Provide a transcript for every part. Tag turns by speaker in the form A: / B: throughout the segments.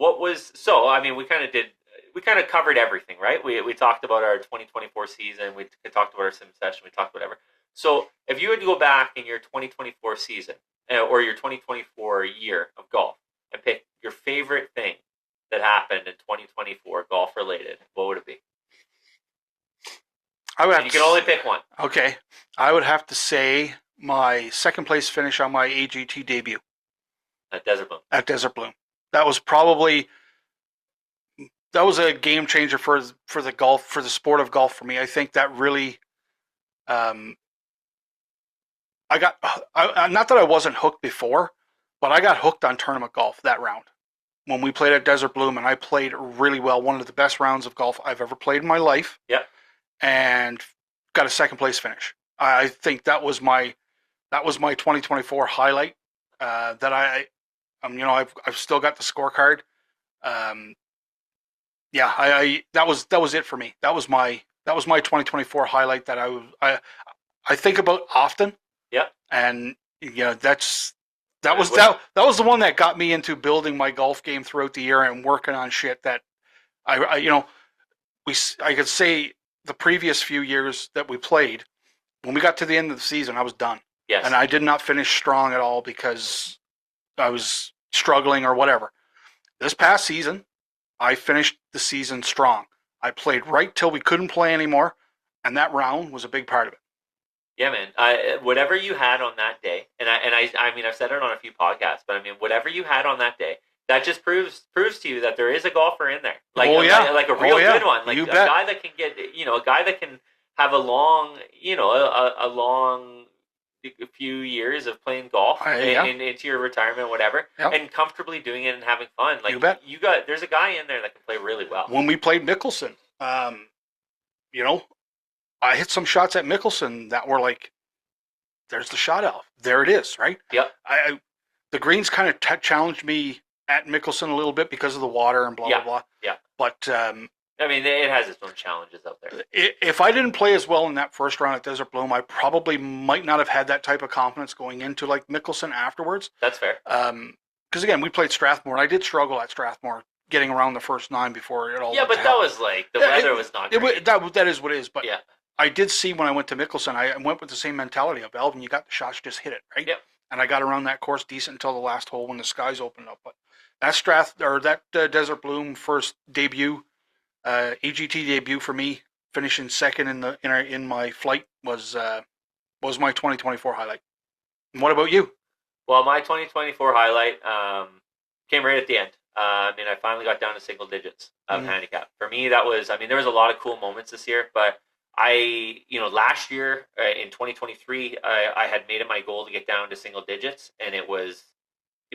A: I mean, we kind of covered everything, right? We talked about our 2024 season. We talked about our sim session. We talked about whatever. So if you would go back in your 2024 season or your 2024 year of golf and pick your favorite thing that happened in 2024 golf related, what would it be? You can only pick one.
B: Okay. I would have to say my second place finish on my AGT debut.
A: At Desert Bloom.
B: At Desert Bloom. That was a game changer for the golf, for the sport of golf for me. I think that really, not that I wasn't hooked before, but I got hooked on tournament golf that round. When we played at Desert Bloom, and I played really well, one of the best rounds of golf I've ever played in my life.
A: Yeah.
B: And got a second place finish. I think that was my 2024 highlight. That I've still got the scorecard. That was it for me. That was my 2024 highlight that I think about often.
A: Yeah.
B: And that was the one that got me into building my golf game throughout the year and working on shit that I could say the previous few years that we played, when we got to the end of the season, I was done.
A: Yes.
B: And I did not finish strong at all because I was struggling or whatever. This past season, I finished the season strong. I played right till we couldn't play anymore, and that round was a big part of it.
A: Yeah, man. Whatever you had on that day, and I mean, I've said it on a few podcasts, but I mean, whatever you had on that day, that just proves to you that there is a golfer in there, like a real good one, like a guy that can get, a guy that can have a long few years of playing golf into your retirement, whatever, and comfortably doing it and having fun. Like there's a guy in there that can play really well.
B: When we played Mickelson, I hit some shots at Mickelson that were like, there's the shot elf. There it is, right?
A: Yep.
B: The greens kind of challenged me at Mickelson a little bit because of the water and blah, blah, blah.
A: Yeah.
B: But,
A: I mean, it has its own challenges out there.
B: If I didn't play as well in that first round at Desert Bloom, I probably might not have had that type of confidence going into like Mickelson afterwards.
A: That's fair.
B: Because again, we played Strathmore, and I did struggle at Strathmore getting around the first 9 before it all.
A: Yeah, but that was like the weather was not great.
B: That is what it is. But
A: yeah.
B: I did see when I went to Mickelson, I went with the same mentality of Alvin. You got the shots, just hit it, right?
A: Yep.
B: And I got around that course decent until the last hole when the skies opened up. But that Desert Bloom first debut, AGT debut for me, finishing second in my flight was my 2024 highlight. And what about you?
A: Well, my 2024 highlight came right at the end. I finally got down to single digits of handicap. For me, that was, there was a lot of cool moments this year, but last year in 2023, I had made it my goal to get down to single digits, and it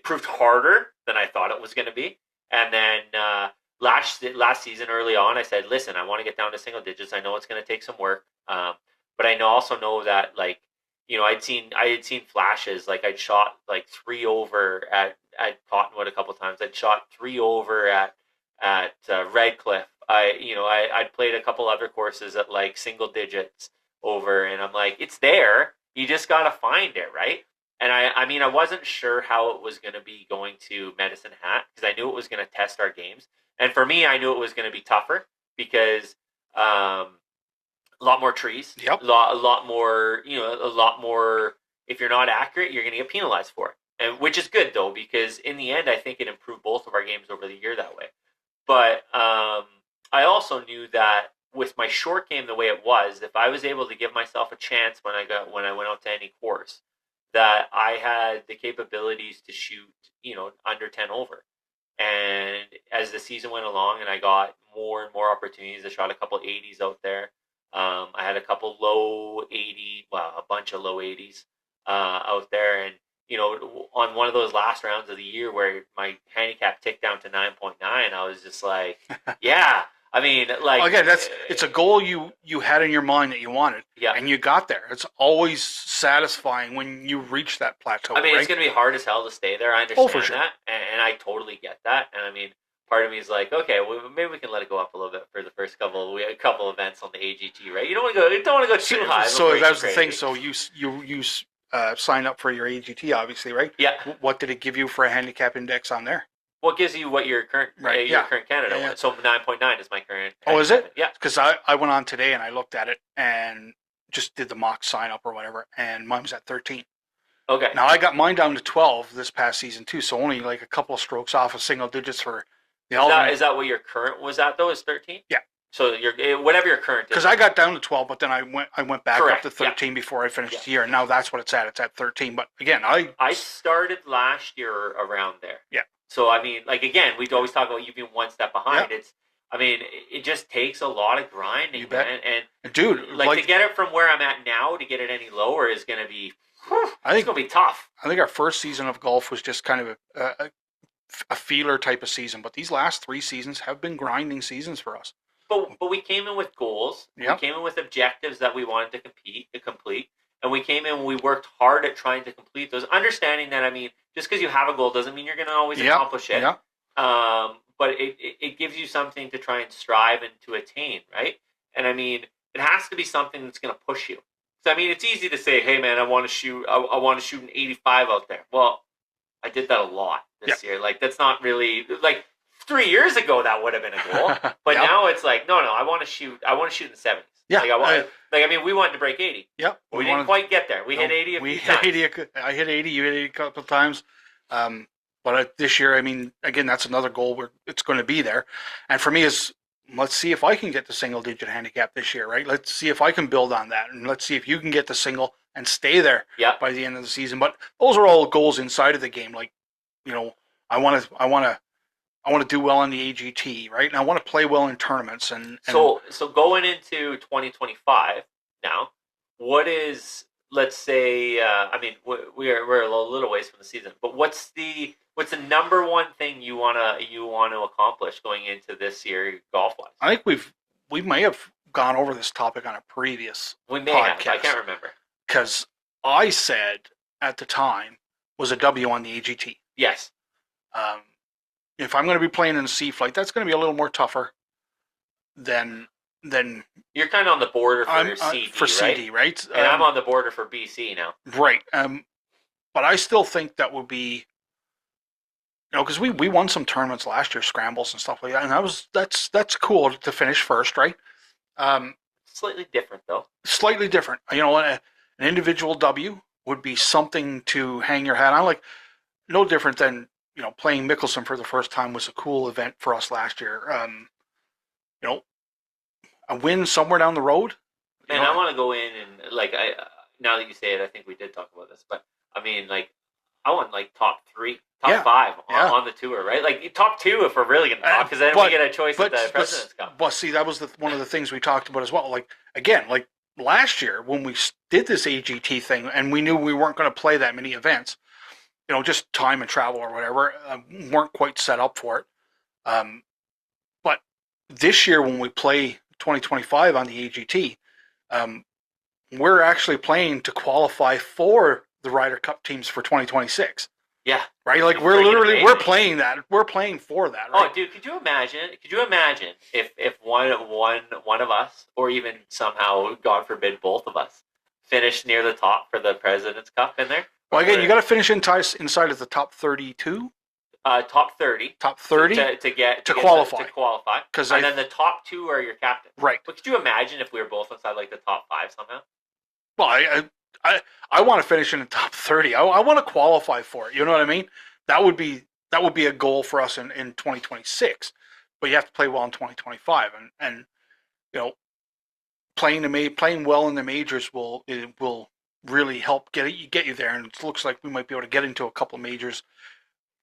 A: proved harder than I thought it was going to be. And then last season, early on, I said, listen, I want to get down to single digits. I know it's going to take some work, but I also know that I had seen flashes. Like I'd shot like 3 over at Cottonwood a couple times. I'd shot 3 over at Redcliffe. I'd played a couple other courses at like single digits over, and I'm like, it's there. You just got to find it, right? And I wasn't sure how it was going to be going to Medicine Hat because I knew it was going to test our games. And for me, I knew it was going to be tougher because a lot more trees,
B: yep.
A: a lot more. If you're not accurate, you're going to get penalized for it, and which is good though because in the end, I think it improved both of our games over the year that way. But I also knew that with my short game the way it was, if I was able to give myself a chance when I went out to any course, that I had the capabilities to shoot, under 10 over. And as the season went along and I got more and more opportunities, I shot a couple 80s out there. I had a couple a bunch of low 80s out there. And, on one of those last rounds of the year where my handicap ticked down to 9.9, I was just like, yeah. Again,
B: it's a goal you had in your mind that you wanted, and you got there. It's always satisfying when you reach that plateau.
A: It's going to be hard as hell to stay there. I understand that, and I totally get that. And part of me is like, okay, well, maybe we can let it go up a little bit for the first couple events on the AGT, right? You don't want to go too high.
B: So that's the thing. So you signed up for your AGT, obviously, right?
A: Yeah.
B: What did it give you for a handicap index on there?
A: What gives you what your current
B: Right,
A: your
B: yeah.
A: current Canada
B: Yeah,
A: one? So 9.9 is my current.
B: Oh, is it?
A: Yeah.
B: Because I went on today and I looked at it and just did the mock sign up or whatever, and mine was at 13.
A: Okay.
B: Now I got mine down to 12 this past season too, so only like a couple of strokes off of single digits for the
A: Is that what your current was at though? Is 13?
B: Yeah.
A: So whatever your current is.
B: Because I got down to 12, but then I went back
A: Correct.
B: up to 13 before I finished
A: Yeah.
B: the year, and now that's what it's at. It's at 13. But again,
A: I started last year around there.
B: Yeah.
A: So I mean, like again, we'd always talk about you being one step behind.
B: Yeah.
A: I mean, it just takes a lot of grinding,
B: You bet.
A: man. And
B: dude,
A: like to get it from where I'm at now to get it any lower is going to be.
B: I think
A: it's going to be tough.
B: I think our first season of golf was just kind of a feeler type of season, but these last 3 seasons have been grinding seasons for us.
A: But we came in with goals.
B: Yep.
A: We came in with objectives that we wanted to complete. And we came in and we worked hard at trying to complete those, understanding that, I mean, just because you have a goal doesn't mean you're going to always accomplish it.
B: Yeah.
A: But it gives you something to try and strive and to attain, right? And I mean, it has to be something that's going to push you. So I mean, it's easy to say, "Hey, man, I want to shoot an 85 out there." Well, I did that a lot this year. Like that's not really like 3 years ago that would have been a goal, but now it's like, no, I want to shoot in the 70s.
B: Yeah,
A: I mean, we wanted to break 80.
B: Yep,
A: we didn't quite get there. We hit 80.
B: We hit 80. I hit 80. You hit 80 a couple of times. But this year, I mean, again, that's another goal where it's going to be there. And for me, is let's see if I can get the single digit handicap this year, right? Let's see if I can build on that, and let's see if you can get the single and stay there by the end of the season. But those are all goals inside of the game. Like, you know, I want to do well in the AGT, right? And I want to play well in tournaments. And
A: so going into 2025 now, what is, let's say, I mean, we're a little ways from the season, but what's the number one thing you wanna accomplish going into this year golf wise?
B: I think we may have gone over this topic on a previous
A: podcast. I can't remember,
B: because I said at the time was a W on the AGT.
A: Yes.
B: If I'm going to be playing in C flight, that's going to be a little more tougher than
A: you're kind of on the border for CD,
B: for CD, right?
A: And I'm on the border for BC now,
B: right? But I still think that would be, you know, because we won some tournaments last year, scrambles and stuff like that, and that's cool to finish first, right?
A: Slightly different though.
B: Slightly different. You know, an individual W would be something to hang your hat on, like no different than, you know, playing Mickelson for the first time was a cool event for us last year. You know, a win somewhere down the road.
A: And I want to go in and like now that you say it, I think we did talk about this, but I mean, like I want like top 3, top 5 on the tour, right? Like top 2 if we're really going to talk, because then we get a choice at the President's Cup.
B: But see, that was one of the things we talked about as well. Like again, like last year when we did this AGT thing, and we knew we weren't going to play that many events. You know, just time and travel or whatever, weren't quite set up for it. But this year, when we play 2025 on the AGT, we're actually playing to qualify for the Ryder Cup teams for 2026.
A: Yeah.
B: Right? Like we're playing that. We're playing for that, right?
A: Oh, dude, could you imagine if one of us, or even somehow, God forbid, both of us, finished near the top for the President's Cup in there?
B: Well, again, you got to finish inside of the top 32.
A: Top 30.
B: Top 30
A: to
B: qualify.
A: To qualify. And then the top 2 are your captain.
B: Right.
A: But could you imagine if we were both inside like the top 5 somehow?
B: Well, I want to finish in the top 30. I want to qualify for it. You know what I mean? That would be a goal for us in 2026. But you have to play well in 2025, and you know, playing well in the majors will really help get you there. And it looks like we might be able to get into a couple of majors,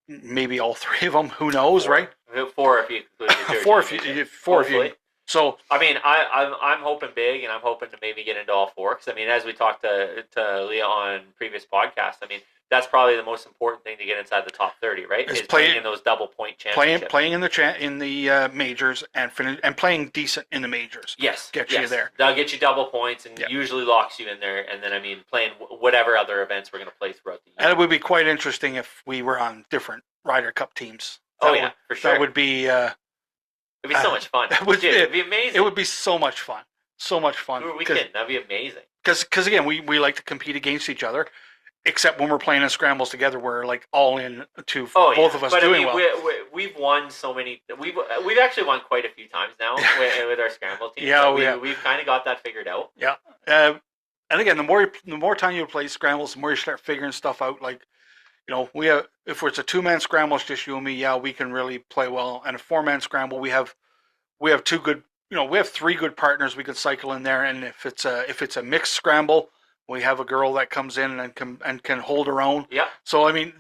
B: maybe all 3 of them. Who knows, right?
A: 4 if you include
B: four if you. So
A: I mean, I'm hoping big, and I'm hoping to maybe get into all 4. Because I mean, as we talked to Leah on previous podcasts, I mean, that's probably the most important thing to get inside the top 30, right? Is playing in those double point championships.
B: Playing in the majors and playing decent in the majors.
A: Yes,
B: get you there.
A: That'll get you double points and usually locks you in there. And then I mean, playing whatever other events we're going to play throughout the year.
B: And it would be quite interesting if we were on different Ryder Cup teams.
A: For sure.
B: That would be.
A: It'd be so much fun. It'd be amazing.
B: It would be so much fun. So much fun.
A: Who are we kidding? That'd be amazing.
B: Because again, we like to compete against each other. Except when we're playing in scrambles together, we're like all in to both of us doing well.
A: we've won so many. We've actually won quite a few times now with our scramble team.
B: Yeah,
A: so we've kind of got that figured out.
B: Yeah. And again, the more time you play scrambles, the more you start figuring stuff out. Like, we have, if it's a 2-man scramble, it's just you and me. Yeah, we can really play well. And a 4-man scramble, we have 2 good. We have 3 good partners we can cycle in there. And if it's a mixed scramble, we have a girl that comes in and can hold her own.
A: Yeah.
B: So I mean,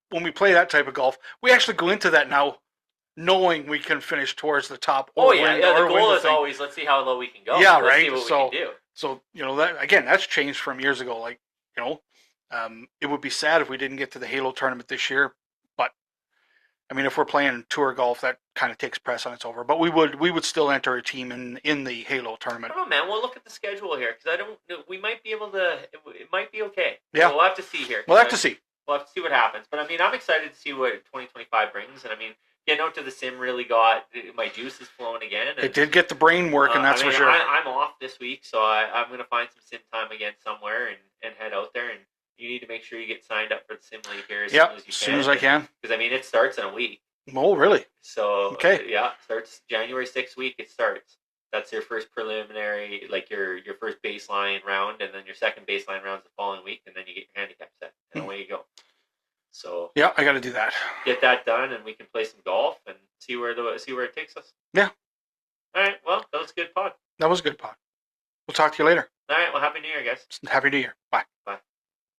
B: when we play that type of golf, we actually go into that now knowing we can finish towards the top.
A: The goal is always, let's see how low we can go.
B: Yeah,
A: let's
B: right.
A: See what we can do.
B: So that again, that's changed from years ago. Like, it would be sad if we didn't get to the Halo tournament this year. But I mean, if we're playing tour golf, that kind of takes precedence over. But we would still enter a team in the Halo tournament.
A: I don't know, man. We'll look at the schedule here because we might be able to. It might be okay.
B: Yeah,
A: so we'll have to see here.
B: We'll have to see.
A: We'll have to see what happens. But I mean, I'm excited to see what 2025 brings. And I mean, getting out to the sim really got my juices flowing again. And,
B: it did get the brain working, that's for sure.
A: I'm off this week, so I'm going to find some sim time again somewhere and head out there. And you need to make sure you get signed up for the sim league here as soon as you can.
B: As soon as I can.
A: Because I mean, it starts in a week.
B: Oh, really?
A: So
B: okay,
A: yeah, starts January 6th week. It starts. That's your first preliminary, like your first baseline round, and then your second baseline round is the following week, and then you get your handicap set, and away you go. So
B: yeah, I got to do that.
A: Get that done, and we can play some golf and see where it takes us.
B: Yeah.
A: All right. Well, that was a good pod.
B: That was a good pod. We'll talk to you later.
A: All right. Well, Happy New Year, guys.
B: Happy New Year. Bye.